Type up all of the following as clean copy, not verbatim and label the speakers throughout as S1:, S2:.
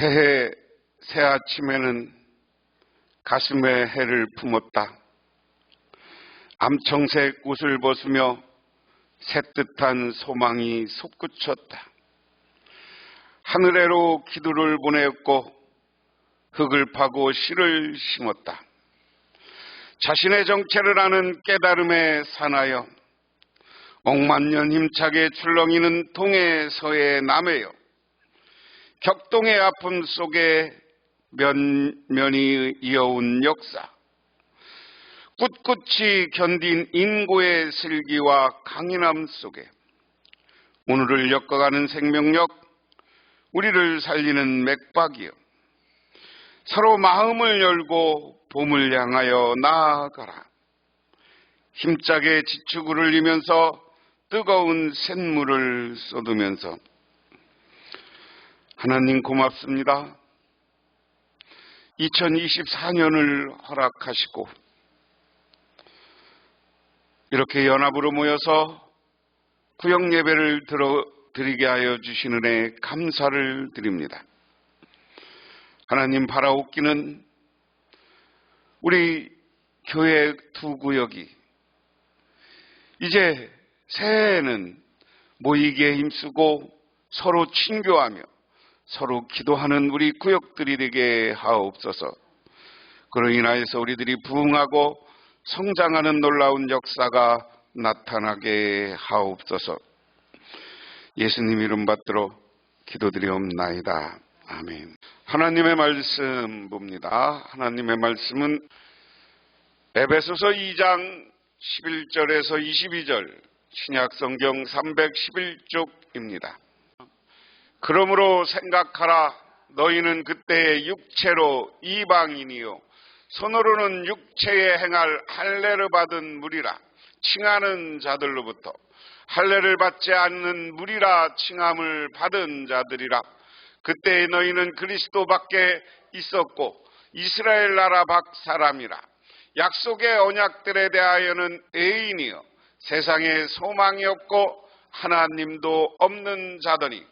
S1: 새해 새 아침에는 가슴에 해를 품었다. 암청색 옷을 벗으며 새뜻한 소망이 솟구쳤다. 하늘에로 기도를 보냈고 흙을 파고 씨를 심었다. 자신의 정체를 아는 깨달음에 산하여 억만년 힘차게 출렁이는 동해 서해 남해여 격동의 아픔 속에 면면이 이어온 역사, 꿋꿋이 견딘 인고의 슬기와 강인함 속에 오늘을 엮어가는 생명력, 우리를 살리는 맥박이여 서로 마음을 열고 봄을 향하여 나아가라. 힘차게 지축을 흘리면서 뜨거운 샘물을 쏟으면서 하나님 고맙습니다. 2024년을 허락하시고 이렇게 연합으로 모여서 구역 예배를 드리게 하여 주신 은혜 감사를 드립니다. 하나님 바라옵기는 우리 교회 두 구역이 이제 새해에는 모이기에 힘쓰고 서로 친교하며 서로 기도하는 우리 구역들이 되게 하옵소서. 그로 인하여서 우리들이 부흥하고 성장하는 놀라운 역사가 나타나게 하옵소서. 예수님 이름 받들어 기도드리옵나이다. 아멘. 하나님의 말씀 봅니다. 하나님의 말씀은 에베소서 2장 11절에서 22절 신약성경 311쪽입니다. 그러므로 생각하라. 너희는 그때의 육체로 이방인이요 손으로는 육체에 행할 할례를 받은 무리라 칭하는 자들로부터 할례를 받지 않는 무리라 칭함을 받은 자들이라. 그때 너희는 그리스도 밖에 있었고 이스라엘 나라 밖 사람이라. 약속의 언약들에 대하여는 애인이요 세상에 소망이 없고 하나님도 없는 자더니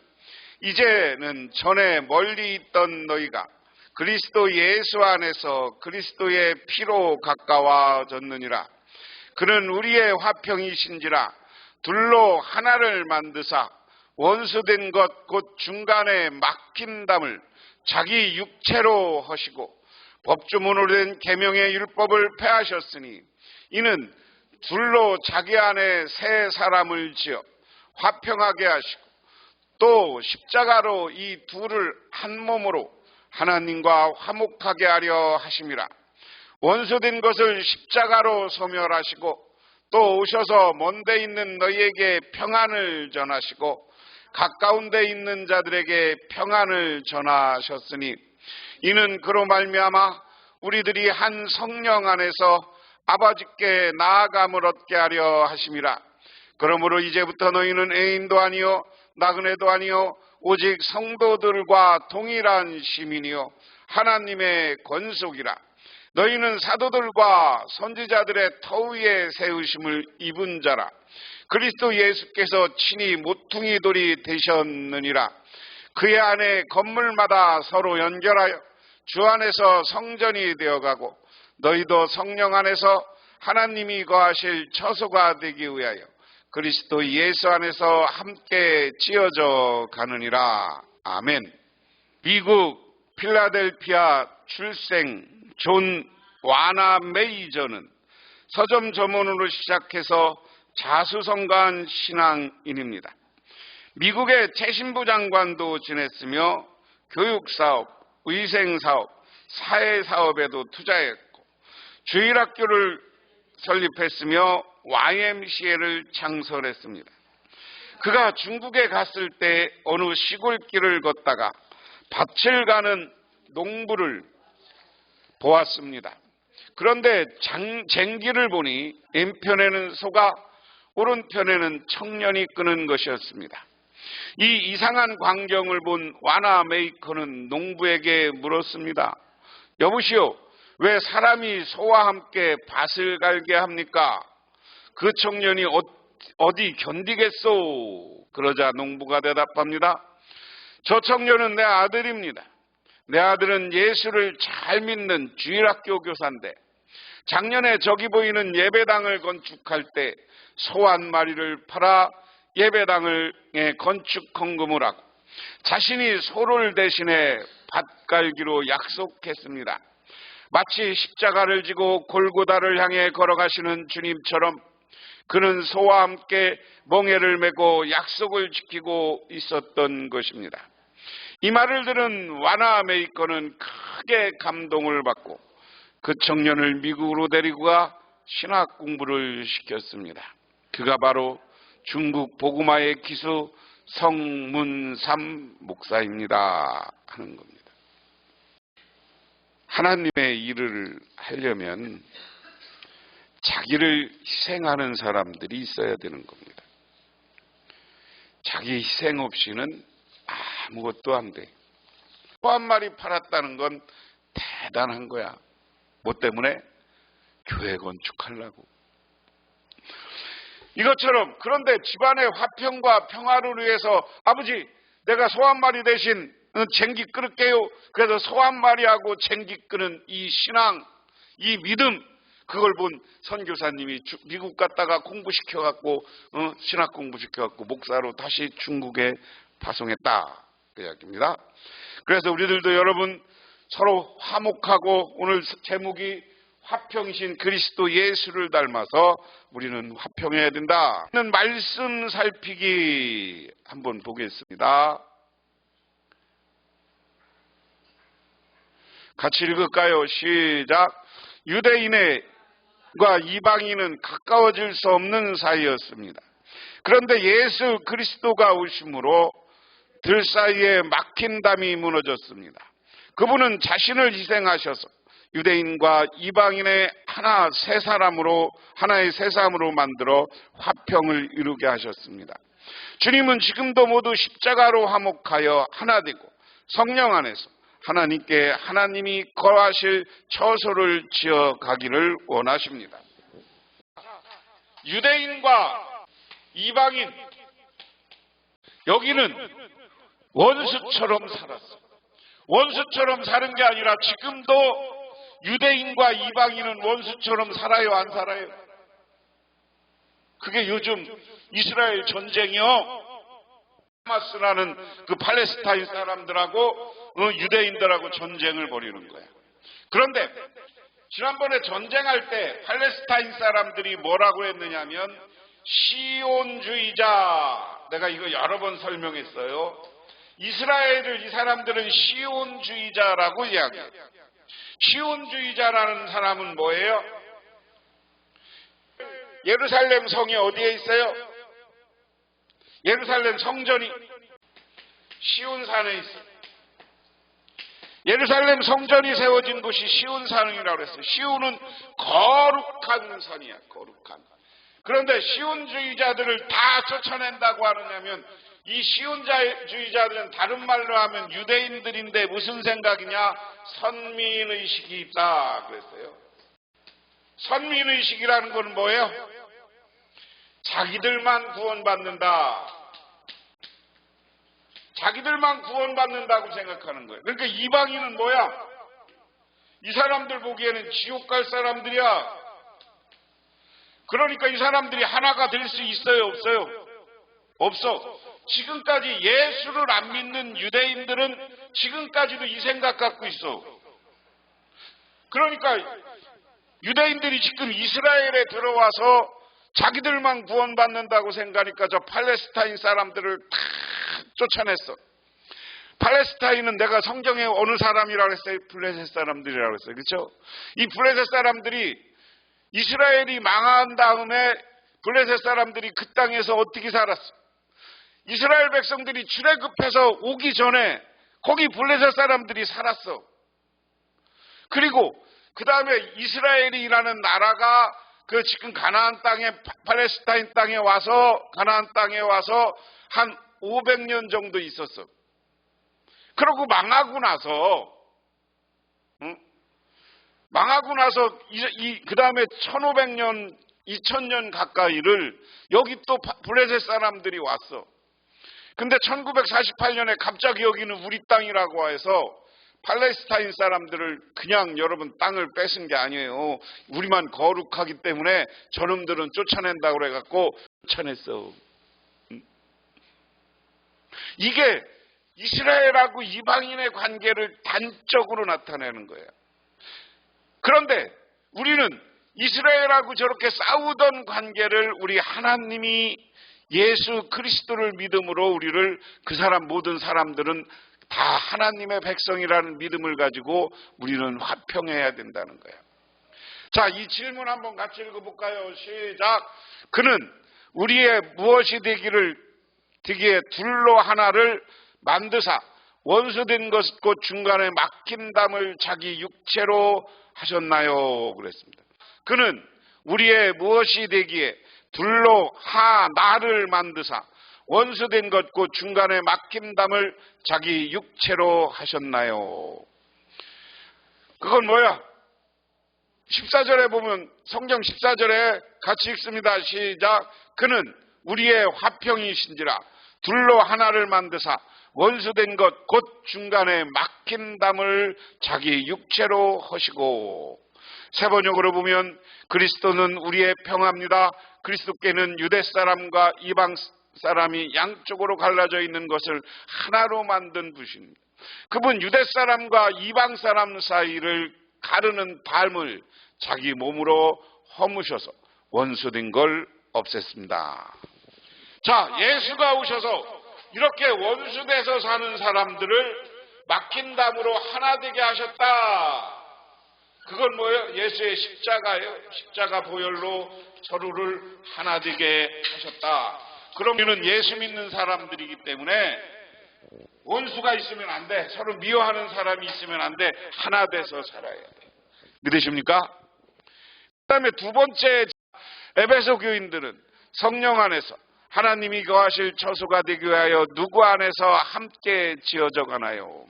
S1: 이제는 전에 멀리 있던 너희가 그리스도 예수 안에서 그리스도의 피로 가까워졌느니라. 그는 우리의 화평이신지라. 둘로 하나를 만드사 원수된 것 곧 중간에 막힌 담을 자기 육체로 하시고 법조문으로 된 계명의 율법을 폐하셨으니 이는 둘로 자기 안에 새 사람을 지어 화평하게 하시고 또 십자가로 이 둘을 한 몸으로 하나님과 화목하게 하려 하심이라. 원수된 것을 십자가로 소멸하시고 또 오셔서 먼데 있는 너희에게 평안을 전하시고 가까운 데 있는 자들에게 평안을 전하셨으니 이는 그로 말미암아 우리들이 한 성령 안에서 아버지께 나아감을 얻게 하려 하심이라. 그러므로 이제부터 너희는 애인도 아니요 나그네도 아니요 오직 성도들과 동일한 시민이요 하나님의 권속이라. 너희는 사도들과 선지자들의 터 위에 세우심을 입은 자라. 그리스도 예수께서 친히 모퉁이 돌이 되셨느니라. 그의 안에 건물마다 서로 연결하여 주 안에서 성전이 되어가고 너희도 성령 안에서 하나님이 거하실 처소가 되기 위하여 그리스도 예수 안에서 함께 지어져 가느니라. 아멘. 미국 필라델피아 출생 존 와나 메이저는 서점 점원으로 시작해서 자수성가한 신앙인입니다. 미국의 최신부 장관도 지냈으며 교육사업, 위생사업, 사회사업에도 투자했고 주일학교를 설립했으며 YMCA를 창설했습니다. 그가 중국에 갔을 때 어느 시골길을 걷다가 밭을 가는 농부를 보았습니다. 그런데 쟁기를 보니 왼편에는 소가 오른편에는 청년이 끄는 것이었습니다. 이 이상한 광경을 본 와나 메이커는 농부에게 물었습니다. 여보시오, 왜 사람이 소와 함께 밭을 갈게 합니까? 그 청년이 어디 견디겠소? 그러자 농부가 대답합니다. 저 청년은 내 아들입니다. 내 아들은 예수를 잘 믿는 주일학교 교사인데 작년에 저기 보이는 예배당을 건축할 때 소 한 마리를 팔아 예배당을 건축 헌금을 하고 자신이 소를 대신해 밭 갈기로 약속했습니다. 마치 십자가를 지고 골고다를 향해 걸어가시는 주님처럼 그는 소와 함께 멍에를 메고 약속을 지키고 있었던 것입니다. 이 말을 들은 와나 메이커는 크게 감동을 받고 그 청년을 미국으로 데리고 가 신학 공부를 시켰습니다. 그가 바로 중국 보그마의 기수 성문삼 목사입니다 하는 겁니다. 하나님의 일을 하려면 자기를 희생하는 사람들이 있어야 되는 겁니다. 자기 희생 없이는 아무것도 안 돼. 소 한 마리 팔았다는 건 대단한 거야. 뭐 때문에? 교회 건축하려고. 이것처럼 그런데 집안의 화평과 평화를 위해서 아버지 내가 소 한 마리 대신 쟁기 끊을게요. 그래서 소 한 마리하고 쟁기 끄는 이 신앙, 이 믿음, 그걸 본 선교사님이 미국 갔다가 공부시켜갖고 신학 공부시켜갖고 목사로 다시 중국에 파송했다 그 이야기입니다. 그래서 우리들도 여러분 서로 화목하고 오늘 제목이 화평이신 그리스도 예수를 닮아서 우리는 화평해야 된다. 말씀 살피기 한번 보겠습니다. 같이 읽을까요? 시작. 유대인과 이방인은 가까워질 수 없는 사이였습니다. 그런데 예수 그리스도가 오심으로 들 사이에 막힌 담이 무너졌습니다. 그분은 자신을 희생하셔서 유대인과 이방인의 하나의 새 사람으로 만들어 화평을 이루게 하셨습니다. 주님은 지금도 모두 십자가로 화목하여 하나 되고 성령 안에서 하나님께 하나님이 거하실 처소를 지어 가기를 원하십니다. 유대인과 이방인, 여기는 원수처럼 살았어. 원수처럼 사는 게 아니라 지금도 유대인과 이방인은 원수처럼 살아요, 안 살아요? 그게 요즘 이스라엘 전쟁이요. 하마스라는 그 팔레스타인 사람들하고 유대인들하고 전쟁을 벌이는 거야. 그런데 지난번에 전쟁할 때 팔레스타인 사람들이 뭐라고 했느냐면 시온주의자, 내가 이거 여러 번 설명했어요. 이스라엘을 이 사람들은 시온주의자라고 이야기해요. 시온주의자라는 사람은 뭐예요? 예루살렘 성이 어디에 있어요? 예루살렘 성전이 시온산에 있어요. 예루살렘 성전이 세워진 곳이 시온산이라고 그랬어요. 시온은 거룩한 산이야, 거룩한. 그런데 시온주의자들을 다 쫓아낸다고 하느냐면 이 시온주의자들은 다른 말로 하면 유대인들인데 무슨 생각이냐? 선민의식이 있다 그랬어요. 선민의식이라는 건 뭐예요? 자기들만 구원받는다. 자기들만 구원받는다고 생각하는 거예요. 그러니까 이방인은 뭐야? 이 사람들 보기에는 지옥 갈 사람들이야. 그러니까 이 사람들이 하나가 될 수 있어요, 없어요? 없어. 지금까지 예수를 안 믿는 유대인들은 지금까지도 이 생각 갖고 있어. 그러니까 유대인들이 지금 이스라엘에 들어와서 자기들만 구원받는다고 생각하니까 저 팔레스타인 사람들을 다 쫓아냈어. 팔레스타인은 내가 성경에 어느 사람이라고 했어요? 블레셋 사람들이라고 했어요. 그렇죠? 이 블레셋 사람들이 이스라엘이 망한 다음에 블레셋 사람들이 그 땅에서 어떻게 살았어? 이스라엘 백성들이 출애굽해서 오기 전에 거기 블레셋 사람들이 살았어. 그리고 그 다음에 이스라엘이라는 나라가 그 지금 가나안 땅에 팔레스타인 땅에 와서 가나안 땅에 와서 한 500년 정도 있었어. 그러고 망하고 나서 그 다음에 1500년 2000년 가까이를 여기 또 블레셋 사람들이 왔어. 근데 1948년에 갑자기 여기는 우리 땅이라고 해서 팔레스타인 사람들을 그냥 여러분 땅을 뺏은 게 아니에요. 우리만 거룩하기 때문에 저놈들은 쫓아낸다고 그래갖고 쫓아냈어. 이게 이스라엘하고 이방인의 관계를 단적으로 나타내는 거예요. 그런데 우리는 이스라엘하고 저렇게 싸우던 관계를 우리 하나님이 예수 그리스도를 믿음으로 우리를 그 사람 모든 사람들은 다 하나님의 백성이라는 믿음을 가지고 우리는 화평해야 된다는 거예요. 자, 이 질문 한번 같이 읽어볼까요? 시작. 그는 우리의 무엇이 되기에 둘로 하나를 만드사 원수된 것 곧 중간에 막힌 담을 자기 육체로 하셨나요? 그랬습니다. 그는 우리의 무엇이 되기에 둘로 하나를 만드사 원수된 것 곧 중간에 막힌 담을 자기 육체로 하셨나요? 그건 뭐야? 14절에 보면 성경 14절에 같이 읽습니다. 시작. 그는 우리의 화평이신지라 둘로 하나를 만드사 원수된 것 곧 중간에 막힌 담을 자기 육체로 하시고. 세 번역으로 보면 그리스도는 우리의 평화입니다. 그리스도께는 유대 사람과 이방 사람이 양쪽으로 갈라져 있는 것을 하나로 만든 분이십니다. 그분 유대 사람과 이방 사람 사이를 가르는 담을 자기 몸으로 허무셔서 원수된 걸 없앴습니다. 자, 예수가 오셔서 이렇게 원수돼서 사는 사람들을 막힌 담으로 하나 되게 하셨다. 그건 뭐예요? 예수의 십자가예요. 십자가 보혈로 서로를 하나 되게 하셨다. 그럼 우리는 예수 믿는 사람들이기 때문에 원수가 있으면 안 돼. 서로 미워하는 사람이 있으면 안 돼. 하나 돼서 살아야 돼. 믿으십니까? 그 다음에 두 번째, 에베소 교인들은 성령 안에서 하나님이 거하실 처소가 되기 위하여 누구 안에서 함께 지어져 가나요?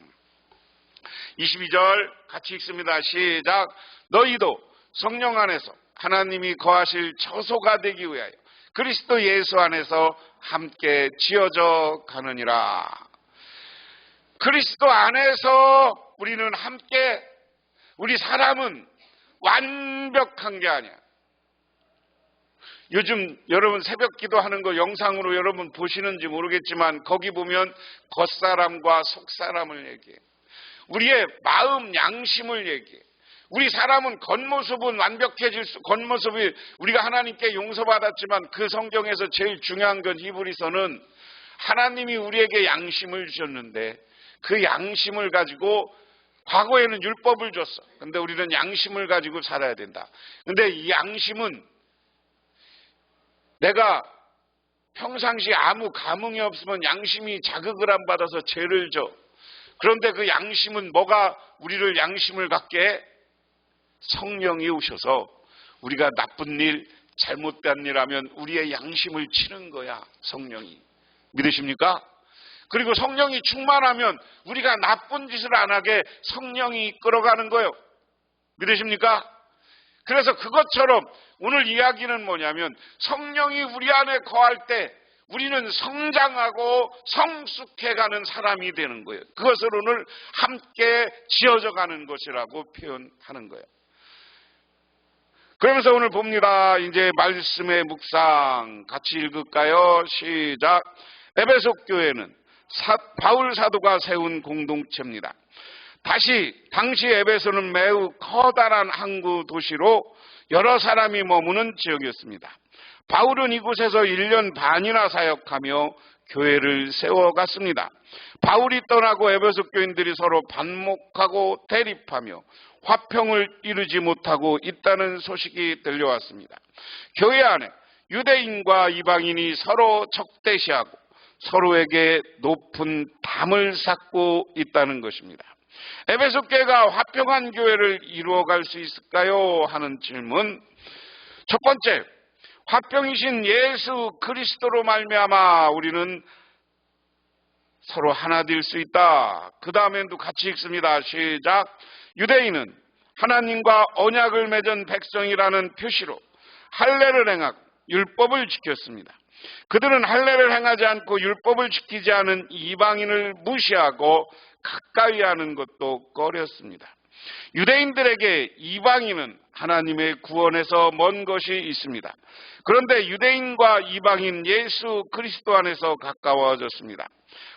S1: 22절 같이 읽습니다. 시작. 너희도 성령 안에서 하나님이 거하실 처소가 되기 위하여 그리스도 예수 안에서 함께 지어져 가느니라. 그리스도 안에서 우리는 함께, 우리 사람은 완벽한 게 아니야. 요즘 여러분 새벽 기도하는 거 영상으로 여러분 보시는지 모르겠지만 거기 보면 겉사람과 속사람을 얘기해. 우리의 마음 양심을 얘기해. 우리 사람은 겉모습은 완벽해질 수, 겉모습이 우리가 하나님께 용서받았지만 그 성경에서 제일 중요한 건 히브리서는 하나님이 우리에게 양심을 주셨는데 그 양심을 가지고 과거에는 율법을 줬어. 근데 우리는 양심을 가지고 살아야 된다. 근데 이 양심은 내가 평상시 아무 감흥이 없으면 양심이 자극을 안 받아서 죄를 져. 그런데 그 양심은 뭐가 우리를 양심을 갖게 해? 성령이 오셔서 우리가 나쁜 일, 잘못된 일 하면 우리의 양심을 치는 거야, 성령이. 믿으십니까? 그리고 성령이 충만하면 우리가 나쁜 짓을 안 하게 성령이 이끌어가는 거예요. 믿으십니까? 그래서 그것처럼 오늘 이야기는 뭐냐면 성령이 우리 안에 거할 때 우리는 성장하고 성숙해가는 사람이 되는 거예요. 그것을 오늘 함께 지어져가는 것이라고 표현하는 거예요. 그러면서 오늘 봅니다. 이제 말씀의 묵상 같이 읽을까요? 시작. 에베소 교회는 바울 사도가 세운 공동체입니다. 당시 에베소는 매우 커다란 항구 도시로 여러 사람이 머무는 지역이었습니다. 바울은 이곳에서 1년 반이나 사역하며 교회를 세워갔습니다. 바울이 떠나고 에베소 교인들이 서로 반목하고 대립하며 화평을 이루지 못하고 있다는 소식이 들려왔습니다. 교회 안에 유대인과 이방인이 서로 적대시하고 서로에게 높은 담을 쌓고 있다는 것입니다. 에베소 교회가 화평한 교회를 이루어갈 수 있을까요? 하는 질문. 첫 번째, 화평이신 예수 그리스도로 말미암아 우리는 서로 하나 될 수 있다. 그 다음에도 같이 읽습니다. 시작. 유대인은 하나님과 언약을 맺은 백성이라는 표시로 할례를 행하고 율법을 지켰습니다. 그들은 할례를 행하지 않고 율법을 지키지 않은 이방인을 무시하고 가까이 하는 것도 꺼렸습니다. 유대인들에게 이방인은 하나님의 구원에서 먼 것이 있습니다. 그런데 유대인과 이방인 예수 그리스도 안에서 가까워졌습니다.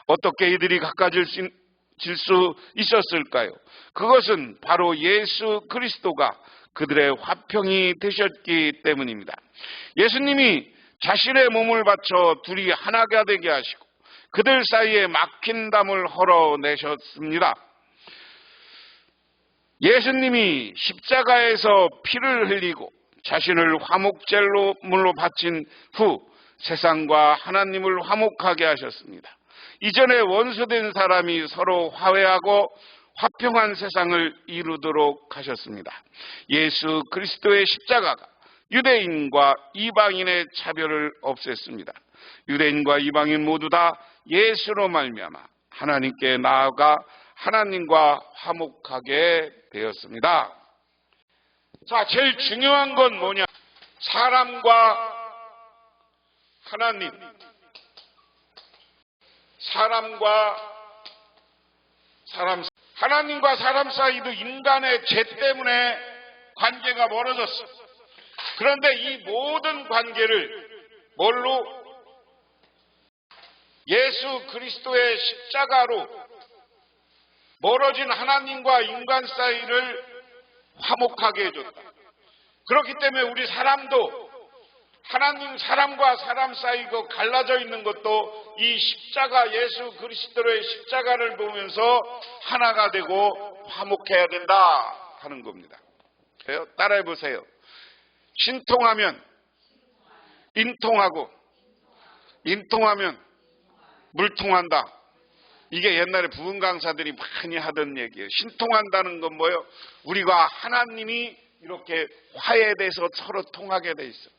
S1: 어떻게 이들이 가까워질 수 있었을까요? 그것은 바로 예수 그리스도가 그들의 화평이 되셨기 때문입니다. 예수님이 자신의 몸을 바쳐 둘이 하나가 되게 하시고 그들 사이에 막힌 담을 헐어내셨습니다. 예수님이 십자가에서 피를 흘리고 자신을 화목제물로 바친 후 세상과 하나님을 화목하게 하셨습니다. 이전에 원수된 사람이 서로 화해하고 화평한 세상을 이루도록 하셨습니다. 예수 그리스도의 십자가가 유대인과 이방인의 차별을 없앴습니다. 유대인과 이방인 모두 다 예수로 말미암아 하나님께 나아가 하나님과 화목하게 되었습니다. 자, 제일 중요한 건 뭐냐? 사람과 하나님, 하나님과 사람 사이도 인간의 죄 때문에 관계가 멀어졌어. 그런데 이 모든 관계를 뭘로? 예수 그리스도의 십자가로 멀어진 하나님과 인간 사이를 화목하게 해줬다. 그렇기 때문에 우리 사람도 하나님 사람과 사람 사이가 갈라져 있는 것도 이 십자가 예수 그리스도의 십자가를 보면서 하나가 되고 화목해야 된다 하는 겁니다. 따라해 보세요. 신통하면 인통하고 인통하면 물통한다. 이게 옛날에 부흥 강사들이 많이 하던 얘기예요. 신통한다는 건 뭐예요? 우리가 하나님이 이렇게 화해돼서 서로 통하게 돼 있어.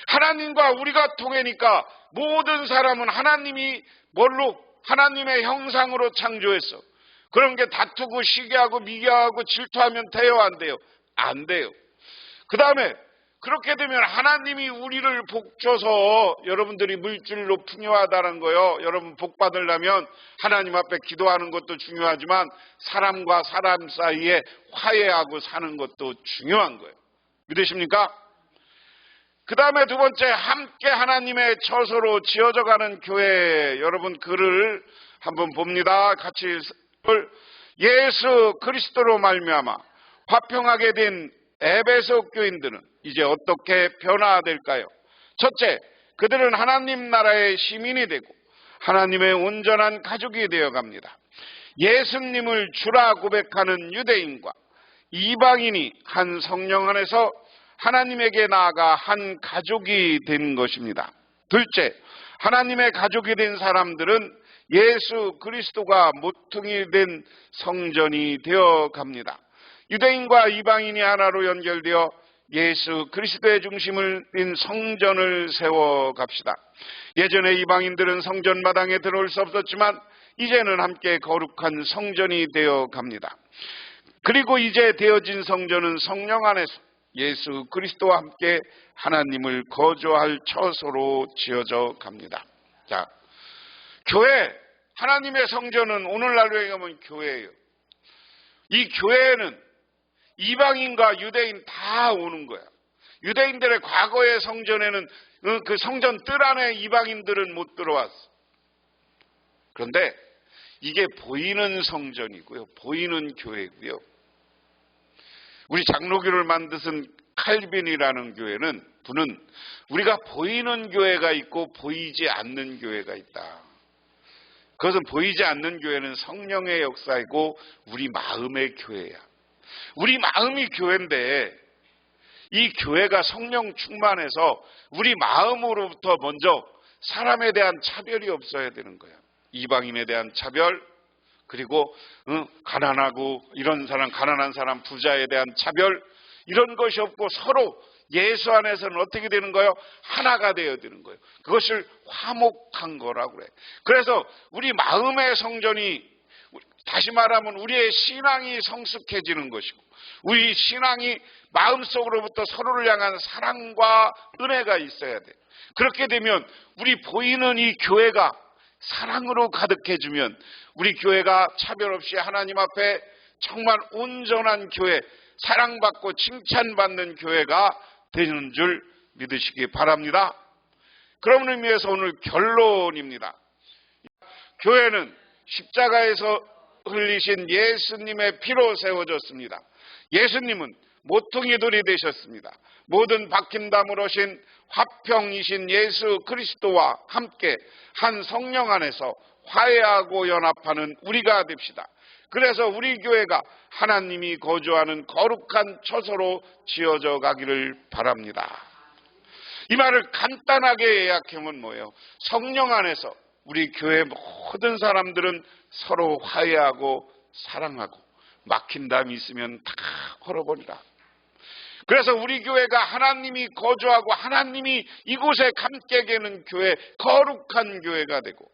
S1: 하나님과 우리가 통하니까 모든 사람은 하나님이 뭘로? 하나님의 형상으로 창조했어. 그런 게 다투고 시기하고 미겨하고 질투하면 돼요, 안 돼요? 안 돼요. 그 다음에 그렇게 되면 하나님이 우리를 복 줘서 여러분들이 물질로 풍요하다는 거요. 여러분 복 받으려면 하나님 앞에 기도하는 것도 중요하지만 사람과 사람 사이에 화해하고 사는 것도 중요한 거예요. 믿으십니까? 그 다음에 두 번째, 함께 하나님의 처소로 지어져가는 교회. 여러분 글을 한번 봅니다. 같이 예수 그리스도로 말미암아 화평하게 된 에베소 교인들은 이제 어떻게 변화될까요? 첫째, 그들은 하나님 나라의 시민이 되고 하나님의 온전한 가족이 되어갑니다. 예수님을 주라 고백하는 유대인과 이방인이 한 성령 안에서 하나님에게 나아가 한 가족이 된 것입니다. 둘째, 하나님의 가족이 된 사람들은 예수 그리스도가 모퉁이 된 성전이 되어갑니다. 유대인과 이방인이 하나로 연결되어 예수 그리스도의 중심을 둔 성전을 세워갑시다. 예전에 이방인들은 성전 마당에 들어올 수 없었지만 이제는 함께 거룩한 성전이 되어갑니다. 그리고 이제 되어진 성전은 성령 안에서 예수 그리스도와 함께 하나님을 거주할 처소로 지어져 갑니다. 자, 교회, 하나님의 성전은 오늘날로 얘기하면 교회예요. 이 교회에는 이방인과 유대인 다 오는 거야. 유대인들의 과거의 성전에는 그 성전 뜰 안에 이방인들은 못 들어왔어. 그런데 이게 보이는 성전이고요. 보이는 교회고요. 우리 장로교를 만드신 칼빈이라는 교회는 분은 우리가 보이는 교회가 있고 보이지 않는 교회가 있다. 그것은 보이지 않는 교회는 성령의 역사이고 우리 마음의 교회야. 우리 마음이 교회인데 이 교회가 성령 충만해서 우리 마음으로부터 먼저 사람에 대한 차별이 없어야 되는 거야. 이방인에 대한 차별, 그리고 가난하고 이런 사람, 가난한 사람, 부자에 대한 차별, 이런 것이 없고 서로 예수 안에서는 어떻게 되는 거예요? 하나가 되어야 되는 거예요. 그것을 화목한 거라고 그래. 그래서 우리 마음의 성전이, 다시 말하면 우리의 신앙이 성숙해지는 것이고 우리 신앙이 마음속으로부터 서로를 향한 사랑과 은혜가 있어야 돼. 그렇게 되면 우리 보이는 이 교회가 사랑으로 가득해주면 우리 교회가 차별 없이 하나님 앞에 정말 온전한 교회, 사랑받고 칭찬받는 교회가 되는 줄 믿으시기 바랍니다. 그런 의미에서 오늘 결론입니다. 교회는 십자가에서 흘리신 예수님의 피로 세워졌습니다. 예수님은 모퉁이 돌이 되셨습니다. 모든 박힌담을 오신 화평이신 예수 그리스도와 함께 한 성령 안에서 화해하고 연합하는 우리가 됩시다. 그래서 우리 교회가 하나님이 거주하는 거룩한 처소로 지어져 가기를 바랍니다. 이 말을 간단하게 요약하면 뭐예요? 성령 안에서 우리 교회 모든 사람들은 서로 화해하고 사랑하고 막힌 담이 있으면 다 헐어버리라. 그래서 우리 교회가 하나님이 거주하고 하나님이 이곳에 함께 계는 교회, 거룩한 교회가 되고,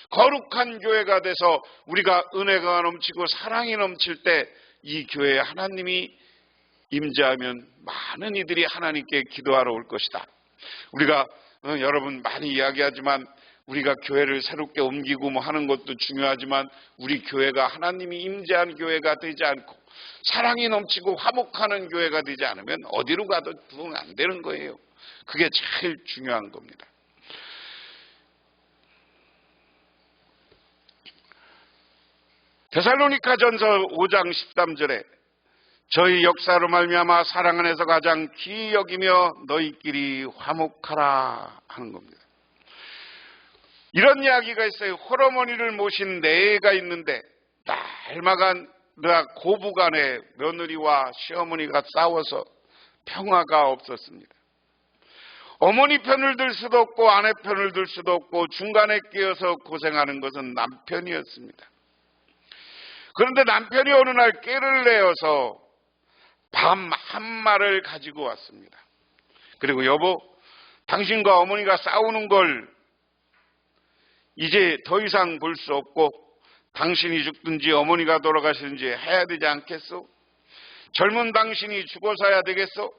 S1: 거룩한 교회가 돼서 우리가 은혜가 넘치고 사랑이 넘칠 때 이 교회에 하나님이 임재하면 많은 이들이 하나님께 기도하러 올 것이다. 우리가 여러분 많이 이야기하지만 우리가 교회를 새롭게 옮기고 뭐 하는 것도 중요하지만 우리 교회가 하나님이 임재한 교회가 되지 않고 사랑이 넘치고 화목하는 교회가 되지 않으면 어디로 가도 부흥 안 되는 거예요. 그게 제일 중요한 겁니다. 데살로니가전서 5장 13절에 저희 역사로 말미암아 사랑 안에서 가장 귀히 여기며 너희끼리 화목하라 하는 겁니다. 이런 이야기가 있어요. 홀어머니를 모신 네 애가 있는데 날마다 고부간에 며느리와 시어머니가 싸워서 평화가 없었습니다. 어머니 편을 들 수도 없고 아내 편을 들 수도 없고 중간에 끼어서 고생하는 것은 남편이었습니다. 그런데 남편이 어느 날 깨를 내어서 밤 한 마를 가지고 왔습니다. 그리고 여보, 당신과 어머니가 싸우는 걸 이제 더 이상 볼 수 없고 당신이 죽든지 어머니가 돌아가시든지 해야 되지 않겠소? 젊은 당신이 죽어서야 되겠소?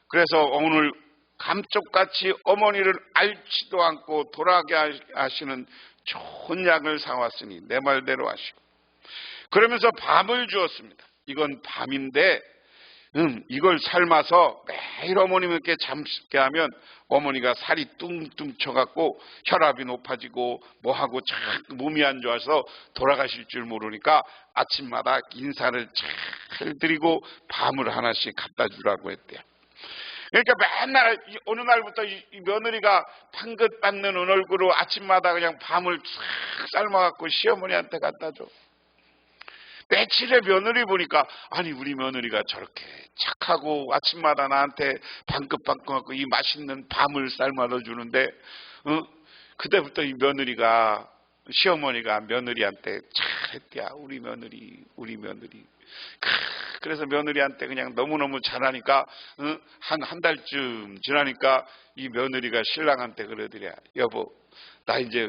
S1: 그래서 오늘 감쪽같이 어머니를 앓지도 않고 돌아가게 하시는 좋은 약을 사왔으니 내 말대로 하시고, 그러면서 밤을 주었습니다. 이건 밤인데 이걸 삶아서 매일 어머님께 잠식게 하면 어머니가 살이 뚱뚱 쳐갖고 혈압이 높아지고 뭐하고 참 몸이 안 좋아서 돌아가실 줄 모르니까 아침마다 인사를 잘 드리고 밤을 하나씩 갖다 주라고 했대요. 그러니까 맨날 어느 날부터 이 며느리가 판긋 받는 얼굴로 아침마다 그냥 밤을 쫙 삶아갖고 시어머니한테 갖다 줘. 며칠에 며느리 보니까 아니 우리 며느리가 저렇게 착하고 아침마다 나한테 방긋방긋하고 이 맛있는 밤을 삶아서 주는데 그때부터 이 며느리가 시어머니가 며느리한테 잘했대야. 우리 며느리. 그래서 며느리한테 그냥 너무너무 잘하니까 한 달쯤 지나니까 이 며느리가 신랑한테 그러더래. 여보, 나 이제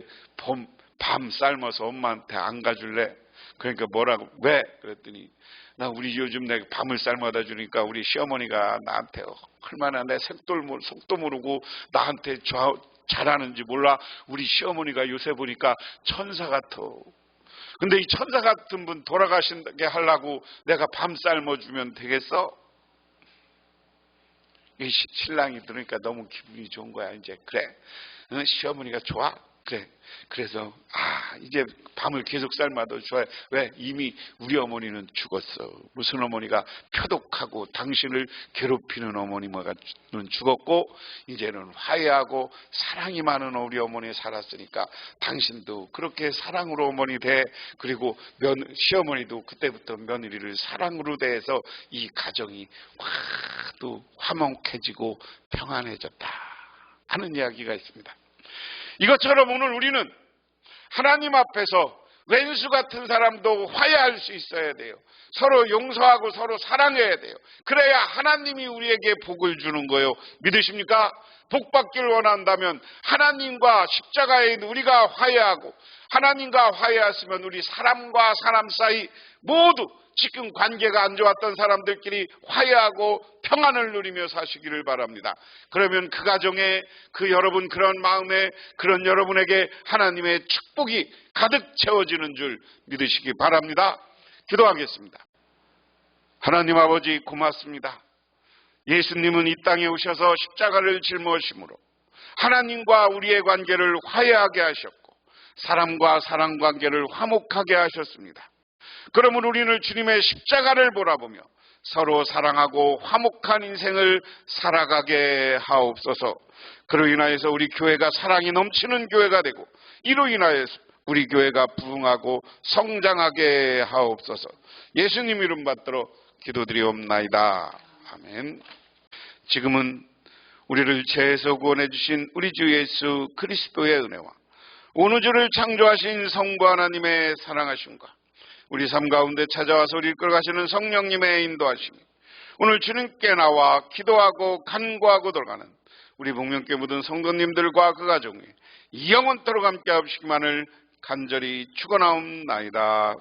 S1: 밤 삶아서 엄마한테 안 가줄래? 그러니까 뭐라고? 왜? 그랬더니 나 우리 요즘 내가 밤을 삶아다 주니까 우리 시어머니가 나한테 얼마나 내 속도 모르고 나한테 잘하는지 몰라. 우리 시어머니가 요새 보니까 천사 같아. 근데 이 천사 같은 분 돌아가시게 하려고 내가 밤 삶아주면 되겠어? 이 신랑이 들으니까 너무 기분이 좋은 거야. 이제 그래, 시어머니가 좋아? 그래. 그래서 이제 밤을 계속 삶아도 좋아요. 왜? 이미 우리 어머니는 죽었어. 무슨 어머니가 표독하고 당신을 괴롭히는 어머니가 죽었고 이제는 화해하고 사랑이 많은 우리 어머니 살았으니까 당신도 그렇게 사랑으로 어머니 돼. 그리고 시어머니도 그때부터 며느리를 사랑으로 대해서 이 가정이 또 화목해지고 평안해졌다 하는 이야기가 있습니다. 이것처럼 오늘 우리는 하나님 앞에서 왼수 같은 사람도 화해할 수 있어야 돼요. 서로 용서하고 서로 사랑해야 돼요. 그래야 하나님이 우리에게 복을 주는 거예요. 믿으십니까? 복 받기를 원한다면 하나님과 십자가에 있는 우리가 화해하고, 하나님과 화해했으면 우리 사람과 사람 사이 모두 지금 관계가 안 좋았던 사람들끼리 화해하고 평안을 누리며 사시기를 바랍니다. 그러면 그 가정에, 그 여러분 그런 마음에, 그런 여러분에게 하나님의 축복이 가득 채워지는 줄 믿으시기 바랍니다. 기도하겠습니다. 하나님 아버지 고맙습니다. 예수님은 이 땅에 오셔서 십자가를 짊어심으로 하나님과 우리의 관계를 화해하게 하셨고 사람과 사람 관계를 화목하게 하셨습니다. 그러므로 우리는 주님의 십자가를 바라보며 서로 사랑하고 화목한 인생을 살아가게 하옵소서. 그로 인하여서 우리 교회가 사랑이 넘치는 교회가 되고 이로 인하여서 우리 교회가 부흥하고 성장하게 하옵소서. 예수님 이름 받들어 기도드리옵나이다. 아멘. 지금은 우리를 죄에서 구원해 주신 우리 주 예수 그리스도의 은혜와 온 우주를 창조하신 성부 하나님의 사랑하심과 우리 삶 가운데 찾아와서 우리를 끌어가시는 성령님의 인도하심이 오늘 주님께 나와 기도하고 간구하고 돌아가는 우리 복명교회 모든 성도님들과 그 가정에 영원토록 함께 하시기만을 간절히 축원하옵나이다.